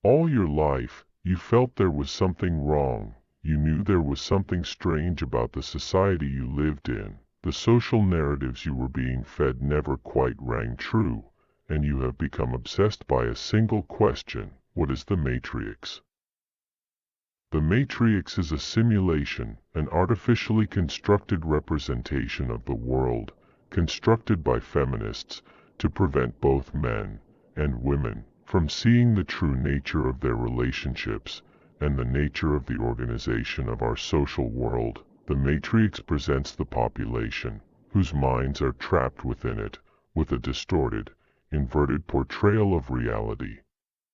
All your life, you felt there was something wrong. You knew there was something strange about the society you lived in. The social narratives you were being fed never quite rang true, and you have become obsessed by a single question: what is the matriarch? The matriarch is a simulation, an artificially constructed representation of the world, constructed by feminists to prevent both men and women from seeing the true nature of their relationships and the nature of the organization of our social world. The matriarch presents the population, whose minds are trapped within it, with a distorted, inverted portrayal of reality.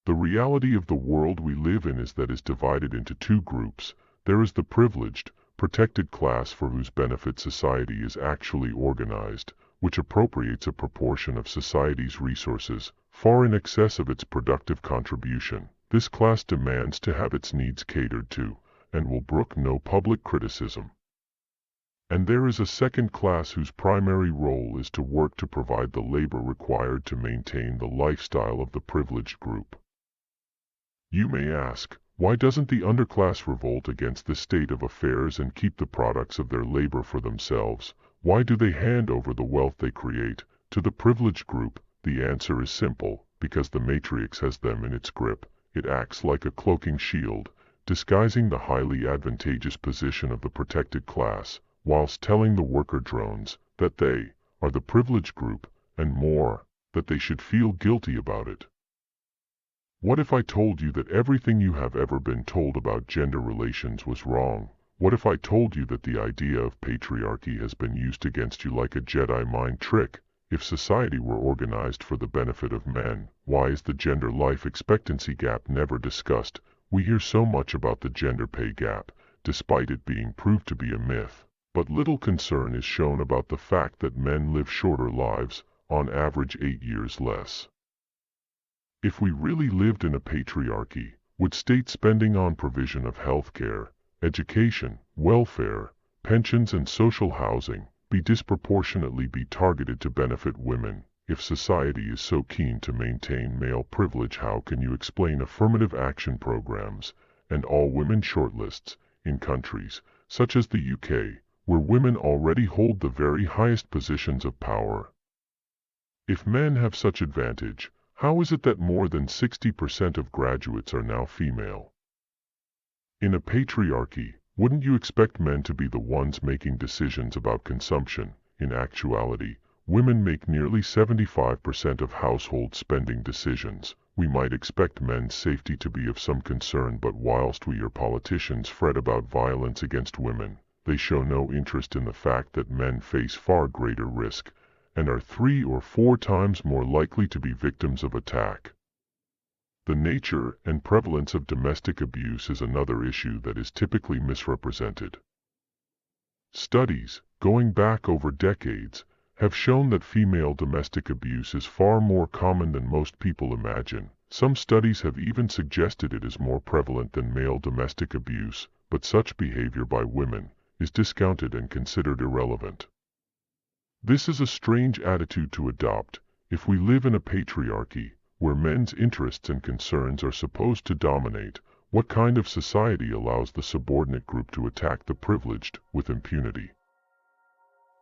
The reality of the world we live in is divided into two groups. There is the privileged, protected class for whose benefit society is actually organized, which appropriates a proportion of society's resources, far in excess of its productive contribution. This class demands to have its needs catered to, and will brook no public criticism. And there is a second class whose primary role is to work to provide the labor required to maintain the lifestyle of the privileged group. You may ask, why doesn't the underclass revolt against this state of affairs and keep the products of their labor for themselves? Why do they hand over the wealth they create to the privileged group? The answer is simple: because the matriarch has them in its grip. It acts like a cloaking shield, disguising the highly advantageous position of the protected class, whilst telling the worker drones that they are the privileged group, and more, that they should feel guilty about it. What if I told you that everything you have ever been told about gender relations was wrong? What if I told you that the idea of patriarchy has been used against you like a Jedi mind trick? If society were organized for the benefit of men, why is the gender life expectancy gap never discussed? We hear so much about the gender pay gap, despite it being proved to be a myth. But little concern is shown about the fact that men live shorter lives, on average 8 years less. If we really lived in a patriarchy, would state spending on provision of health care, education, welfare, pensions and social housing be disproportionately targeted to benefit women? If society is so keen to maintain male privilege, how can you explain affirmative action programs and all-women shortlists in countries such as the UK, where women already hold the very highest positions of power? If men have such advantage, how is it that more than 60% of graduates are now female? In a patriarchy, wouldn't you expect men to be the ones making decisions about consumption? In actuality, women make nearly 75% of household spending decisions. We might expect men's safety to be of some concern, but whilst we or politicians fret about violence against women, they show no interest in the fact that men face far greater risk and are 3 or 4 times more likely to be victims of attack. The nature and prevalence of domestic abuse is another issue that is typically misrepresented. Studies, going back over decades, have shown that female domestic abuse is far more common than most people imagine. Some studies have even suggested it is more prevalent than male domestic abuse, but such behavior by women is discounted and considered irrelevant. This is a strange attitude to adopt if we live in a patriarchy, where men's interests and concerns are supposed to dominate. What kind of society allows the subordinate group to attack the privileged with impunity?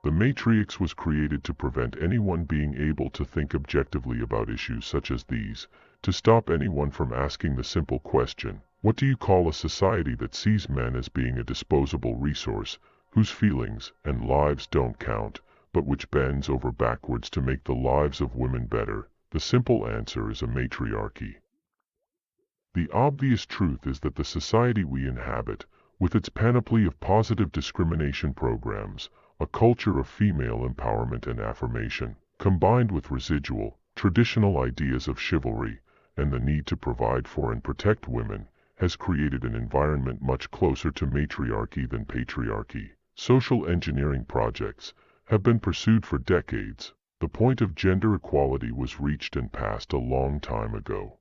The matriarch was created to prevent anyone being able to think objectively about issues such as these, to stop anyone from asking the simple question: what do you call a society that sees men as being a disposable resource, whose feelings and lives don't count, but which bends over backwards to make the lives of women better? The simple answer is a matriarchy. The obvious truth is that the society we inhabit, with its panoply of positive discrimination programs, a culture of female empowerment and affirmation, combined with residual, traditional ideas of chivalry, and the need to provide for and protect women, has created an environment much closer to matriarchy than patriarchy. Social engineering projects have been pursued for decades. The point of gender equality was reached and passed a long time ago.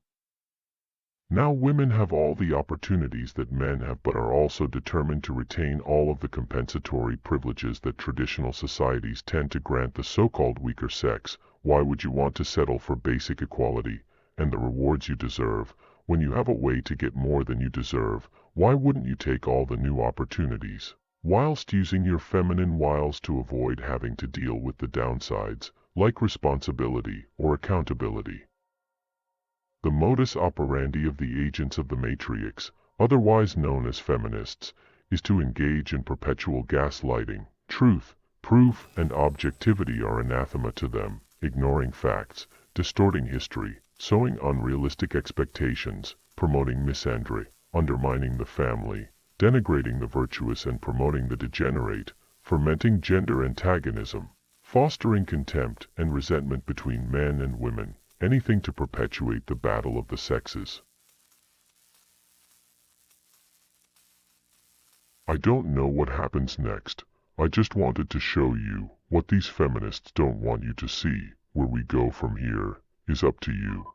Now women have all the opportunities that men have, but are also determined to retain all of the compensatory privileges that traditional societies tend to grant the so-called weaker sex. Why would you want to settle for basic equality and the rewards you deserve, When you have a way to get more than you deserve, why wouldn't you take all the new opportunities, whilst using your feminine wiles to avoid having to deal with the downsides, like responsibility or accountability? The modus operandi of the agents of the matriarchs, otherwise known as feminists, is to engage in perpetual gaslighting. Truth, proof, and objectivity are anathema to them, ignoring facts, distorting history, sowing unrealistic expectations, promoting misandry, undermining the family, denigrating the virtuous and promoting the degenerate, fermenting gender antagonism, fostering contempt and resentment between men and women, anything to perpetuate the battle of the sexes. I don't know what happens next. I just wanted to show you what these feminists don't want you to see. Where we go from here is up to you.